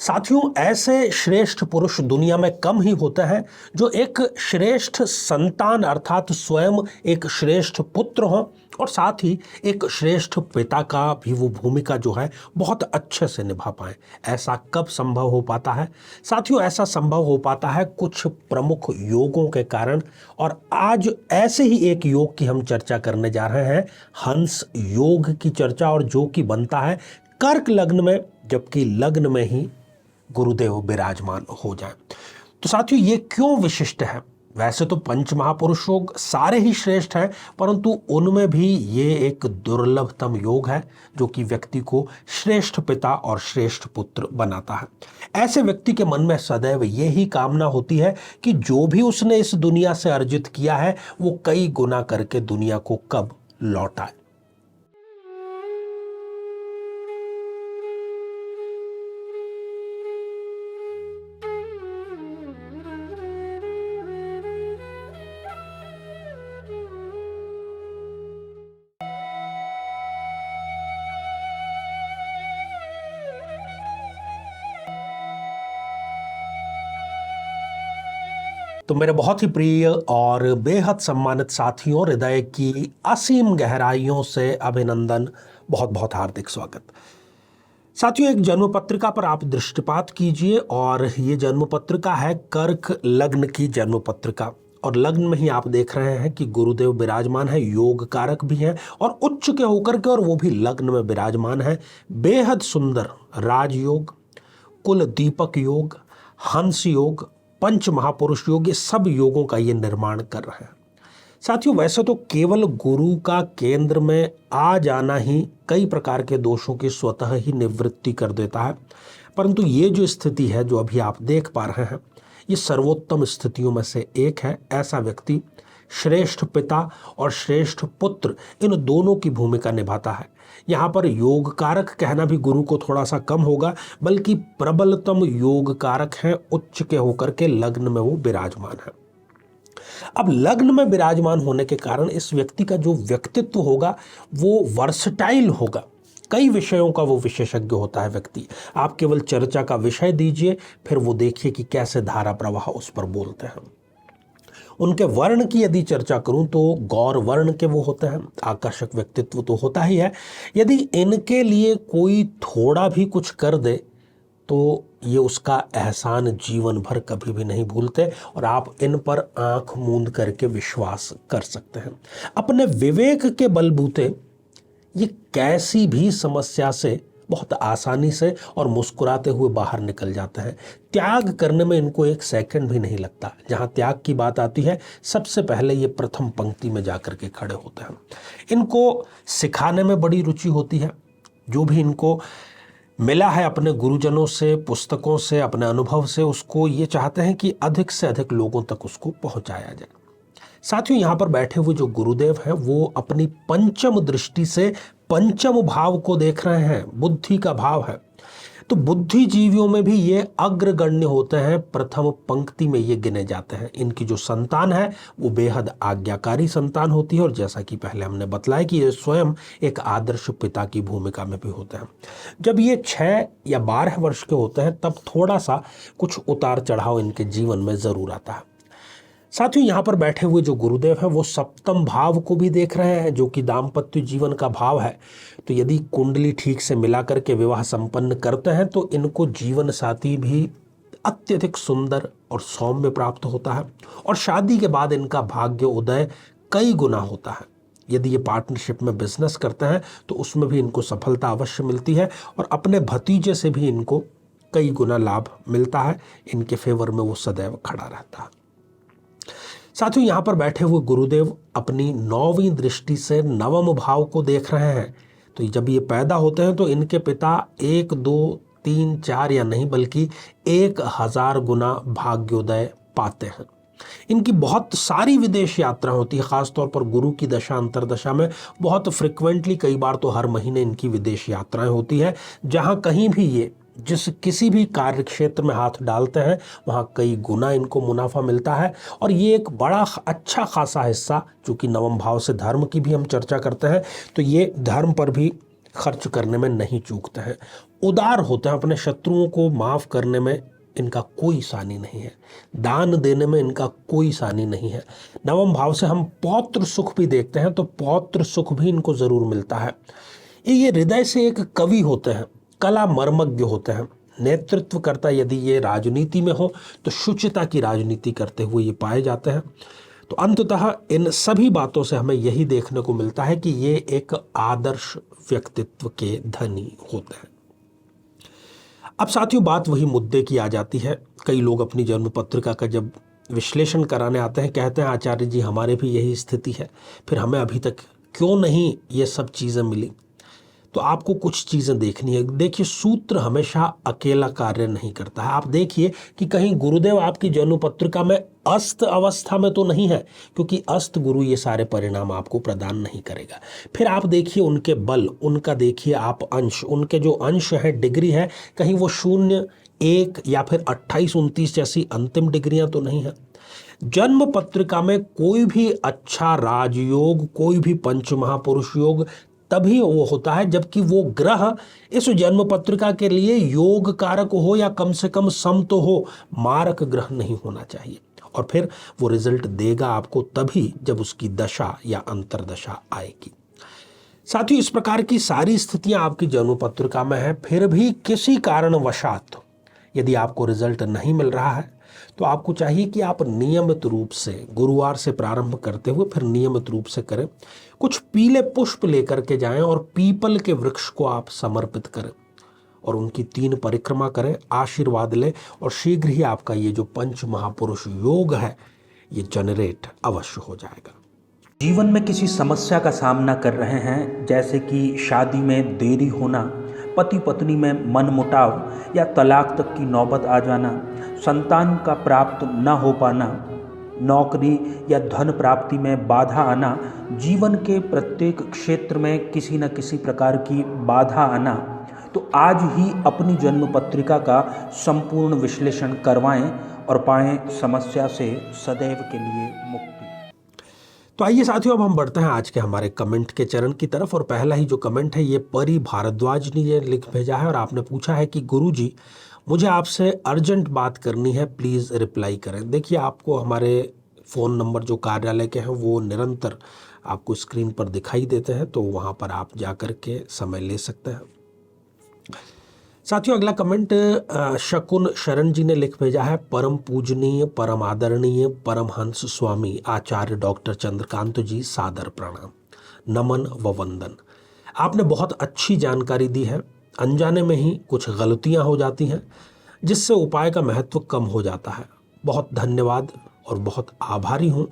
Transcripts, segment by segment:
साथियों, ऐसे श्रेष्ठ पुरुष दुनिया में कम ही होते हैं जो एक श्रेष्ठ संतान अर्थात स्वयं एक श्रेष्ठ पुत्र हो और साथ ही एक श्रेष्ठ पिता का भी वो भूमिका जो है बहुत अच्छे से निभा पाए। ऐसा कब संभव हो पाता है साथियों? ऐसा संभव हो पाता है कुछ प्रमुख योगों के कारण। और आज ऐसे ही एक योग की हम चर्चा करने जा रहे हैं, हंस योग की चर्चा, और जो कि बनता है कर्क लग्न में, जबकि लग्न में ही गुरुदेव विराजमान हो जाए। तो साथियों, ये क्यों विशिष्ट है? वैसे तो पंच महापुरुष योग सारे ही श्रेष्ठ हैं, परंतु उनमें भी ये एक दुर्लभतम योग है जो कि व्यक्ति को श्रेष्ठ पिता और श्रेष्ठ पुत्र बनाता है। ऐसे व्यक्ति के मन में सदैव यही कामना होती है कि जो भी उसने इस दुनिया से अर्जित किया है वो कई गुना करके दुनिया को कब लौटाए। तो मेरे बहुत ही प्रिय और बेहद सम्मानित साथियों, हृदय की असीम गहराइयों से अभिनंदन, बहुत बहुत हार्दिक स्वागत। साथियों, एक जन्म पत्रिका पर आप दृष्टिपात कीजिए और ये जन्म पत्रिका है कर्क लग्न की जन्म पत्रिका, और लग्न में ही आप देख रहे हैं कि गुरुदेव विराजमान है, योग कारक भी हैं और उच्च के होकर के, और वो भी लग्न में विराजमान है। बेहद सुंदर राजयोग, कुल दीपक योग, हंस योग, पंच महापुरुष योग, ये सब योगों का ये निर्माण कर रहे हैं। साथियों, वैसे तो केवल गुरु का केंद्र में आ जाना ही कई प्रकार के दोषों की स्वतः ही निवृत्ति कर देता है, परंतु ये जो स्थिति है जो अभी आप देख पा रहे हैं, ये सर्वोत्तम स्थितियों में से एक है। ऐसा व्यक्ति श्रेष्ठ पिता और श्रेष्ठ पुत्र, इन दोनों की भूमिका निभाता है। यहाँ पर योग कारक कहना भी गुरु को थोड़ा सा कम होगा, बल्कि प्रबलतम योग कारक हैं, उच्च के होकर के लग्न में वो विराजमान है। अब लग्न में विराजमान होने के कारण इस व्यक्ति का जो व्यक्तित्व होगा वो वर्सटाइल होगा, कई विषयों का वो विशेषज्ञ होता है व्यक्ति। आप केवल चर्चा का विषय दीजिए, फिर वो देखिए कि कैसे धारा प्रवाह उस पर बोलते हैं। उनके वर्ण की यदि चर्चा करूं तो गौर वर्ण के वो होते हैं, आकर्षक व्यक्तित्व तो होता ही है। यदि इनके लिए कोई थोड़ा भी कुछ कर दे तो ये उसका एहसान जीवन भर कभी भी नहीं भूलते, और आप इन पर आंख मूंद करके विश्वास कर सकते हैं। अपने विवेक के बलबूते ये कैसी भी समस्या से बहुत आसानी से और मुस्कुराते हुए बाहर निकल जाते हैं। त्याग करने में इनको एक सेकंड भी नहीं लगता। जहां त्याग की बात आती है, सबसे पहले ये प्रथम पंक्ति में जाकर के खड़े होते हैं। इनको सिखाने में बड़ी रुचि होती है। जो भी इनको मिला है अपने गुरुजनों से, पुस्तकों से, अपने अनुभव से, उसको ये चाहते हैं कि अधिक से अधिक लोगों तक उसको पहुंचाया जाए। साथियों, यहाँ पर बैठे हुए जो गुरुदेव हैं वो अपनी पंचम दृष्टि से पंचम भाव को देख रहे हैं, बुद्धि का भाव है। तो बुद्धिजीवियों में भी ये अग्रगण्य होते हैं, प्रथम पंक्ति में ये गिने जाते हैं। इनकी जो संतान है वो बेहद आज्ञाकारी संतान होती है, और जैसा कि पहले हमने बतलाया कि ये स्वयं एक आदर्श पिता की भूमिका में भी होते हैं। जब ये 6 या 12 वर्ष के होते हैं तब थोड़ा सा कुछ उतार चढ़ाव इनके जीवन में ज़रूर आता है। साथियों, यहाँ पर बैठे हुए जो गुरुदेव हैं वो सप्तम भाव को भी देख रहे हैं, जो कि दाम्पत्य जीवन का भाव है। तो यदि कुंडली ठीक से मिला करके विवाह संपन्न करते हैं तो इनको जीवन साथी भी अत्यधिक सुंदर और सौम्य प्राप्त होता है, और शादी के बाद इनका भाग्य उदय कई गुना होता है। यदि ये पार्टनरशिप में बिजनेस करते हैं तो उसमें भी इनको सफलता अवश्य मिलती है, और अपने भतीजे से भी इनको कई गुना लाभ मिलता है। इनके फेवर में वो सदैव खड़ा रहता है। साथियों, यहाँ पर बैठे हुए गुरुदेव अपनी 9वीं दृष्टि से नवम भाव को देख रहे हैं। तो जब ये पैदा होते हैं तो इनके पिता 1, 2, 3, 4 या नहीं बल्कि 1000 गुना भाग्योदय पाते हैं। इनकी बहुत सारी विदेश यात्रा होती है, खासतौर पर गुरु की दशा अंतरदशा में बहुत फ्रिक्वेंटली, कई बार तो हर महीने इनकी विदेश यात्राएं होती है। जहाँ कहीं भी ये जिस किसी भी कार्य क्षेत्र में हाथ डालते हैं वहाँ कई गुना इनको मुनाफा मिलता है, और ये एक बड़ा अच्छा खासा हिस्सा, चूँकि नवम भाव से धर्म की भी हम चर्चा करते हैं, तो ये धर्म पर भी खर्च करने में नहीं चूकते हैं। उदार होते हैं, अपने शत्रुओं को माफ़ करने में इनका कोई सानी नहीं है, दान देने में इनका कोई सानी नहीं है। नवम भाव से हम पौत्र सुख भी देखते हैं, तो पौत्र सुख भी इनको ज़रूर मिलता है। ये हृदय से एक कवि होते हैं, कला मर्मज्ञ होते हैं। नेतृत्वकर्ता यदि ये राजनीति में हो तो शुचिता की राजनीति करते हुए ये पाए जाते हैं। तो अंततः इन सभी बातों से हमें यही देखने को मिलता है कि ये एक आदर्श व्यक्तित्व के धनी होते हैं। अब साथियों, बात वही मुद्दे की आ जाती है। कई लोग अपनी जन्म पत्रिका का जब विश्लेषण कराने आते हैं, कहते हैं आचार्य जी हमारे भी यही स्थिति है, फिर हमें अभी तक क्यों नहीं ये सब चीज़ें मिली। तो आपको कुछ चीज़ें देखनी है। देखिए, सूत्र हमेशा अकेला कार्य नहीं करता है। आप देखिए कि कहीं गुरुदेव आपकी जन्म पत्रिका में अस्त अवस्था में तो नहीं है, क्योंकि अस्त गुरु ये सारे परिणाम आपको प्रदान नहीं करेगा। फिर आप देखिए उनके बल, उनका देखिए आप अंश, उनके जो अंश है, डिग्री है, कहीं वो 0, 1 या फिर 28, 29 जैसी अंतिम डिग्रियां तो नहीं है। जन्म पत्रिका में कोई भी अच्छा राजयोग, कोई भी पंच महापुरुष योग तभी वो होता है जबकि वो ग्रह इस जन्म पत्रिका के लिए योग कारक हो, या कम से कम सम तो हो, मारक ग्रह नहीं होना चाहिए। और फिर वो रिजल्ट देगा आपको तभी जब उसकी दशा या अंतरदशा आएगी। साथियों, इस प्रकार की सारी स्थितियां आपकी जन्म पत्रिका में है, फिर भी किसी कारणवशात यदि आपको रिजल्ट नहीं मिल रहा है तो आपको चाहिए कि आप नियमित रूप से गुरुवार से प्रारंभ करते हुए फिर नियमित रूप से करें। कुछ पीले पुष्प लेकर के जाएं और पीपल के वृक्ष को आप समर्पित करें और उनकी 3 परिक्रमा करें, आशीर्वाद लें, और शीघ्र ही आपका ये जो पंच महापुरुष योग है ये जनरेट अवश्य हो जाएगा। जीवन में किसी समस्या का सामना कर रहे हैं, जैसे कि शादी में देरी होना, पति पत्नी में मनमुटाव या तलाक तक की नौबत आ जाना, संतान का प्राप्त न हो पाना, नौकरी या धन प्राप्ति में बाधा आना, जीवन के प्रत्येक क्षेत्र में किसी न किसी प्रकार की बाधा आना, तो आज ही अपनी जन्म पत्रिका का संपूर्ण विश्लेषण करवाएं और पाएं समस्या से सदैव के लिए मुक्ति। तो आइए साथियों, अब हम बढ़ते हैं आज के हमारे कमेंट के चरण की तरफ। और पहला ही जो कमेंट है ये परी भारद्वाज ने ये लिख भेजा है और आपने पूछा है कि गुरुजी मुझे आपसे अर्जेंट बात करनी है, प्लीज़ रिप्लाई करें। देखिए, आपको हमारे फ़ोन नंबर जो कार्यालय के हैं वो निरंतर आपको स्क्रीन पर दिखाई देते हैं, तो वहाँ पर आप जा कर के समय ले सकते हैं। साथियों, अगला कमेंट शकुन शरण जी ने लिख भेजा है। परम पूजनीय, परम आदरणीय परमहंस स्वामी आचार्य डॉक्टर चंद्रकांत जी, सादर प्रणाम, नमन व वंदन। आपने बहुत अच्छी जानकारी दी है। अनजाने में ही कुछ गलतियां हो जाती हैं जिससे उपाय का महत्व कम हो जाता है। बहुत धन्यवाद और बहुत आभारी हूँ।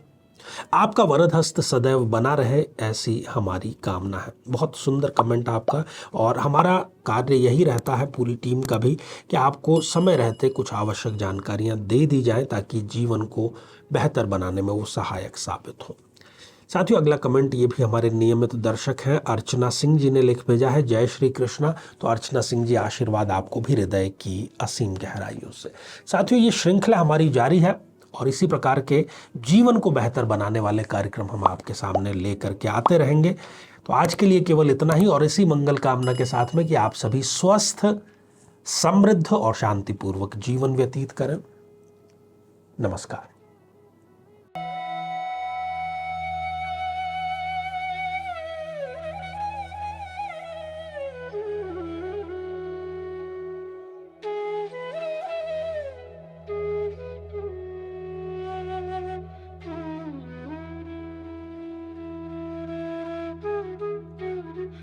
आपका वरद हस्त सदैव बना रहे, ऐसी हमारी कामना है। बहुत सुंदर कमेंट आपका, और हमारा कार्य यही रहता है पूरी टीम का भी कि आपको समय रहते कुछ आवश्यक जानकारियां दे दी जाए ताकि जीवन को बेहतर बनाने में वो सहायक साबित हो। साथियों, अगला कमेंट ये भी हमारे नियमित दर्शक हैं, अर्चना सिंह जी ने लिख भेजा है। जय श्री कृष्णा। तो अर्चना सिंह जी, आशीर्वाद आपको भी हृदय की असीम गहराइयों से। साथियों, ये श्रृंखला हमारी जारी है और इसी प्रकार के जीवन को बेहतर बनाने वाले कार्यक्रम हम आपके सामने लेकर के आते रहेंगे। तो आज के लिए केवल इतना ही, और इसी मंगल कामना के साथ में कि आप सभी स्वस्थ, समृद्ध और शांतिपूर्वक जीवन व्यतीत करें। नमस्कार।